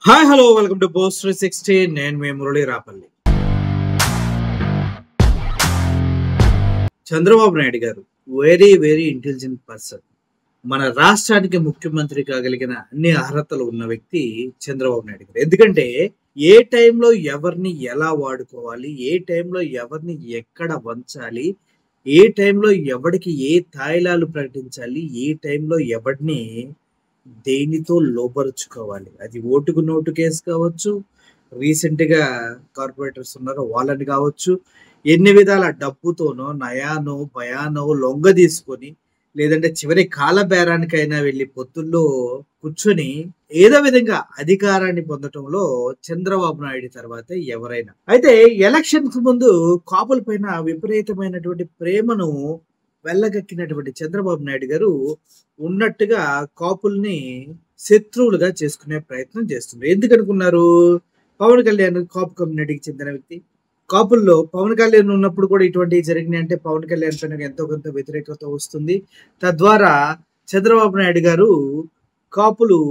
Hi hello welcome to post 360. నేను మీ మురళి రాపల్లి. చంద్రబాబు నాయుడు గారు very intelligent person. మన రాష్ట్రానికి ముఖ్యమంత్రి కాగలిగిన అన్ని అర్హతలు ఉన్న వ్యక్తి చంద్రబాబు నాయుడు గారు. ఎందుకంటే ఏ టైంలో ఎవరిని ఎలా వాడుకోవాలి, ఏ టైంలో ఎవరిని ఎక్కడ వంచాలి, ఏ టైంలో ఎవడికి ఏ తాయిలాలు ప్రకటించాలి, ఏ టైంలో ఎవడిని దేనితో లోపరుచుకోవాలి, అది ఓటుకు నోటు కేసు కావచ్చు, రీసెంట్ గా కార్పొరేటర్స్ ఉన్నారో వాళ్ళని కావచ్చు, ఎన్ని విధాల డబ్బుతోనో నయానో భయానో లొంగ తీసుకొని లేదంటే చివరి కాల బేరానికైనా వెళ్ళి పొత్తుల్లో కూర్చొని ఏదో విధంగా అధికారాన్ని పొందటంలో చంద్రబాబు నాయుడు తర్వాత ఎవరైనా. అయితే ఎలక్షన్స్ ముందు కాపుల పైన విపరీతమైనటువంటి ప్రేమను వెళ్ళగక్కినటువంటి చంద్రబాబు నాయుడు గారు ఉన్నట్టుగా కాపుల్ని శత్రువులుగా చేసుకునే ప్రయత్నం చేస్తున్నారు. ఎందుకు అనుకున్నారు? పవన్ కళ్యాణ్ కాపు కమ్యూనిటీకి చెందిన వ్యక్తి. కాపుల్లో పవన్ కళ్యాణ్ ఉన్నప్పుడు కూడా ఇటువంటి జరిగినాయి అంటే పవన్ కళ్యాణ్ పైన ఎంతో కొంత వ్యతిరేకత వస్తుంది. తద్వారా చంద్రబాబు నాయుడు గారు కాపులు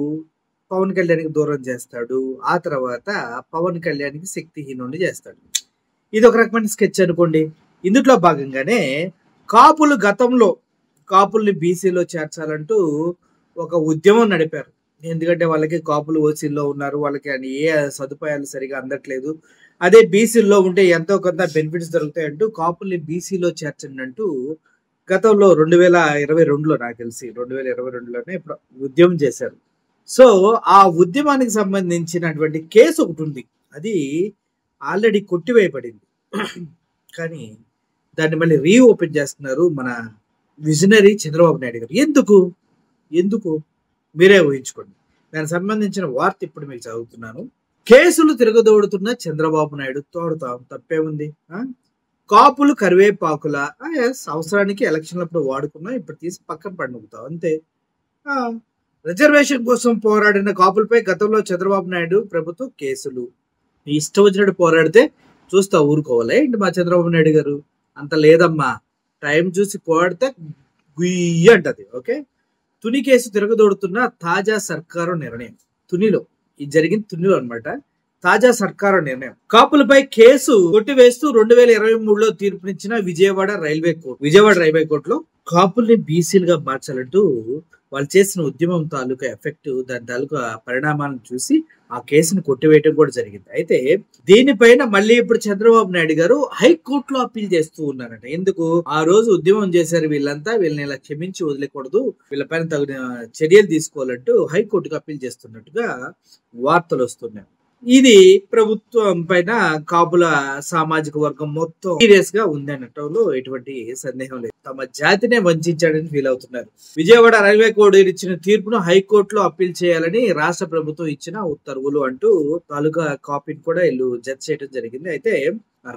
పవన్ కళ్యాణ్కి దూరం చేస్తాడు, ఆ తర్వాత పవన్ కళ్యాణ్కి శక్తిహీనుడిని చేస్తాడు. ఇది ఒక రకమైన స్కెచ్ అనుకోండి. ఇందులో భాగంగానే కాపులు గతంలో కాపుల్ని బీసీలో చేర్చాలంటూ ఒక ఉద్యమం నడిపారు. ఎందుకంటే వాళ్ళకి కాపులు ఓసీల్లో ఉన్నారు, వాళ్ళకి అని ఏ సదుపాయాలు సరిగా అందట్లేదు, అదే బీసీల్లో ఉంటే ఎంతో కొంత బెనిఫిట్స్ దొరుకుతాయంటూ కాపుల్ని బీసీలో చేర్చండి అంటూ గతంలో 2022లో నాకు తెలిసి 2022లోనే ఇప్పుడు ఉద్యమం చేశారు. సో ఆ ఉద్యమానికి సంబంధించినటువంటి కేసు ఒకటి ఉంది, అది ఆల్రెడీ కొట్టివేయబడింది. కానీ దాన్ని మళ్ళీ రీఓపెన్ చేస్తున్నారు మన విజనరీ చంద్రబాబు నాయుడు గారు. ఎందుకు మీరే ఊహించుకోండి. దానికి సంబంధించిన వార్త ఇప్పుడు మీకు చదువుతున్నాను. కేసులు తిరగదోడుతున్న చంద్రబాబు నాయుడు తోడుతాం, తప్పే ఉంది. కాపులు కరివేపాకుల అవసరానికి ఎలక్షన్లప్పుడు వాడుకున్నా, ఇప్పుడు తీసి పక్కన పండుగుతాం అంతే. రిజర్వేషన్ కోసం పోరాడిన కాపులపై గతంలో చంద్రబాబు నాయుడు ప్రభుత్వం కేసులు. ఇష్టం వచ్చినట్టు పోరాడితే చూస్తా ఊరుకోవాలి ఏంటి మా చంద్రబాబు నాయుడు గారు? అంత లేదమ్మా, టైం చూసి పోరాడితే గుయ్యి అంటది. ఓకే, తుని కేసు తిరగదోడుతున్న తాజా సర్కారు నిర్ణయం. తునిలో ఇది జరిగింది, తునిలో అనమాట. తాజా సర్కారు నిర్ణయం, కాపులపై కేసు కొట్టివేస్తూ 2023లో తీర్పునిచ్చిన విజయవాడ రైల్వే కోర్టులో కాపుల్ని బీసీలుగా మార్చాలంటూ వాళ్ళు చేసిన ఉద్యమం తాలూకా ఎఫెక్ట్, దాని తాలూకా పరిణామాలను చూసి ఆ కేసును కొట్టివేయడం కూడా జరిగింది. అయితే దీనిపైన మళ్ళీ ఇప్పుడు చంద్రబాబు నాయుడు గారు హైకోర్టులో అప్పీల్ చేస్తూ ఉన్నారంట. ఎందుకు? ఆ రోజు ఉద్యమం చేశారు వీళ్ళంతా, వీళ్ళని ఇలా క్షమించి వదిలేకూడదు, వీళ్ళపైన తగిన చర్యలు తీసుకోవాలంటూ హైకోర్టుకు అప్పీల్ చేస్తున్నట్టుగా వార్తలు వస్తున్నాయి. ఇది ప్రభుత్వం పైన కాపుల సామాజిక వర్గం మొత్తం సీరియస్ గా ఉంది అనటంలో ఎటువంటి సందేహం లేదు. తమ జాతినే వంచాడని ఫీల్ అవుతున్నారు. విజయవాడ రైల్వే కోర్టు ఇచ్చిన తీర్పును హైకోర్టులో అప్పీల్ చేయాలని రాష్ట్ర ప్రభుత్వం ఇచ్చిన ఉత్తర్వులు అంటూ తాలూకా కాపీని కూడా వీళ్ళు జడ్జ్ చేయడం జరిగింది. అయితే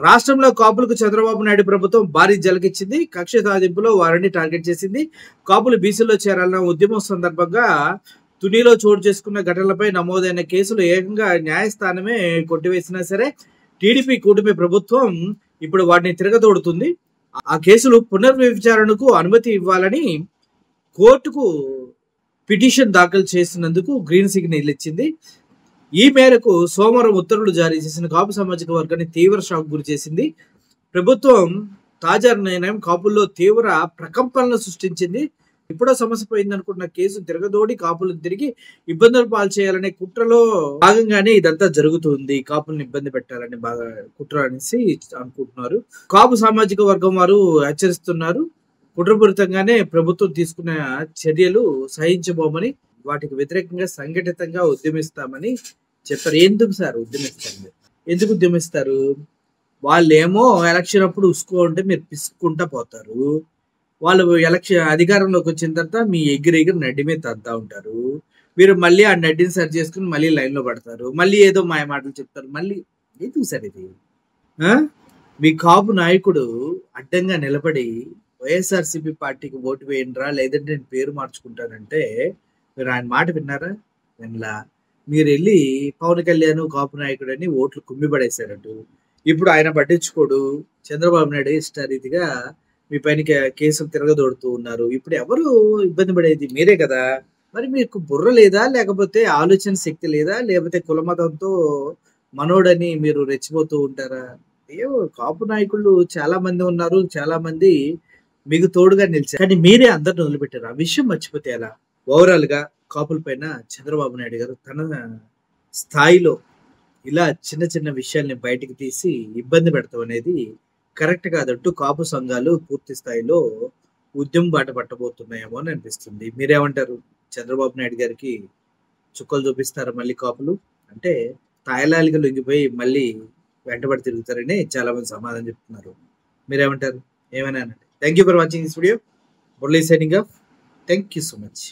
రాష్ట్రంలో కాపులకు చంద్రబాబు నాయుడు ప్రభుత్వం భారీ జలకిచ్చింది. కక్ష సాధింపులో వారిని టార్గెట్ చేసింది. కాపులు బీసీలో చేరాలన్న ఉద్యమం సందర్భంగా తునిలో చోటు చేసుకున్న ఘటనలపై నమోదైన కేసులు ఏకంగా న్యాయస్థానమే కొట్టివేసినా సరే టీడీపీ కూటమి ప్రభుత్వం ఇప్పుడు వాటిని తిరగదోడుతుంది. ఆ కేసులు పునర్విచారణకు అనుమతి ఇవ్వాలని కోర్టుకు పిటిషన్ దాఖలు చేసినందుకు గ్రీన్ సిగ్నల్ ఇచ్చింది. ఈ మేరకు సోమవారం ఉత్తర్వులు జారీ చేసిన కాపు సామాజిక వర్గాన్ని తీవ్ర షాక్ గురి చేసింది. ప్రభుత్వం తాజా నిర్ణయం కాపుల్లో తీవ్ర ప్రకంపనలు సృష్టించింది. ఇప్పుడో సమస్య పోయిందనుకున్న కేసు తిరగదోడి కాపులను తిరిగి ఇబ్బందులు పాలు చేయాలనే కుట్రలో భాగంగానే ఇదంతా జరుగుతుంది. కాపులను ఇబ్బంది పెట్టాలని బాగా కుట్ర అనేసి అనుకుంటున్నారు. కాపు సామాజిక వర్గం వారు హెచ్చరిస్తున్నారు. కుట్రపూరితంగానే ప్రభుత్వం తీసుకున్న చర్యలు సహించబోమని, వాటికి వ్యతిరేకంగా సంఘటితంగా ఉద్యమిస్తామని చెప్పారు. ఎందుకు సార్ ఉద్యమిస్తారు? ఎందుకు ఉద్యమిస్తారు? వాళ్ళేమో ఎలక్షన్ అప్పుడు ఉసుకో అంటే మీరు పిసుక్కుంటా పోతారు. వాళ్ళు ఎలక్షన్ అధికారంలోకి వచ్చిన తర్వాత మీ ఎగిరి నడ్డి మీద తద్దా ఉంటారు. మీరు మళ్ళీ ఆ నడ్డిని సరి చేసుకుని మళ్ళీ లైన్లో పడతారు, మళ్ళీ ఏదో మాయ మాటలు చెప్తారు. మళ్ళీ ఎందుకు సార్ ఇది? మీ కాపు నాయకుడు అడ్డంగా నిలబడి వైఎస్ఆర్సీపీ పార్టీకి ఓటు వేయండిరా, లేదంటే నేను పేరు మార్చుకుంటానంటే మీరు ఆయన మాట విన్నారా? వినలా. మీరు వెళ్ళి పవన్ కళ్యాణ్ కాపు నాయకుడు అని ఓట్లు కుమ్మిపడేశారటు. ఇప్పుడు ఆయన పట్టించుకోడు. చంద్రబాబు నాయుడు ఇష్టారీతిగా మీ పైన కేసులు తిరగదోడుతూ ఉన్నారు. ఇప్పుడు ఎవరు ఇబ్బంది పడేది? మీరే కదా. మరి మీకు బుర్ర లేదా? లేకపోతే ఆలోచన శక్తి లేదా? లేకపోతే కులమతంతో మనోడని మీరు రెచ్చిపోతూ ఉంటారా? ఏవో కాపు నాయకులు చాలా మంది ఉన్నారు. చాలా మంది మీకు తోడుగా నిలిచారు. కానీ మీరే అందరిని వదిలిపెట్టారు. ఆ విషయం మర్చిపోతే ఎలా? ఓవరాల్‌గా కాపుల పైన చంద్రబాబు నాయుడు గారు తన స్థాయిలో ఇలా చిన్న చిన్న విషయాల్ని బయటికి తీసి ఇబ్బంది పెడతాం అనేది కరెక్ట్ కాదంటూ కాపు సంఘాలు పూర్తి స్థాయిలో ఉద్యమం బాట పట్టబోతున్నాయేమో అని అనిపిస్తుంది. మీరేమంటారు? చంద్రబాబు నాయుడు గారికి చుక్కలు చూపిస్తారా మళ్ళీ కాపులు? అంటే తాయిలాలుగా లొంగిపోయి మళ్ళీ వెంటబడి తిరుగుతారని చాలా మంది సమాధానం చెప్తున్నారు. మీరేమంటారు? ఏమైనా అనండి. Thank you for watching this video. Murali signing off. Thank you so much.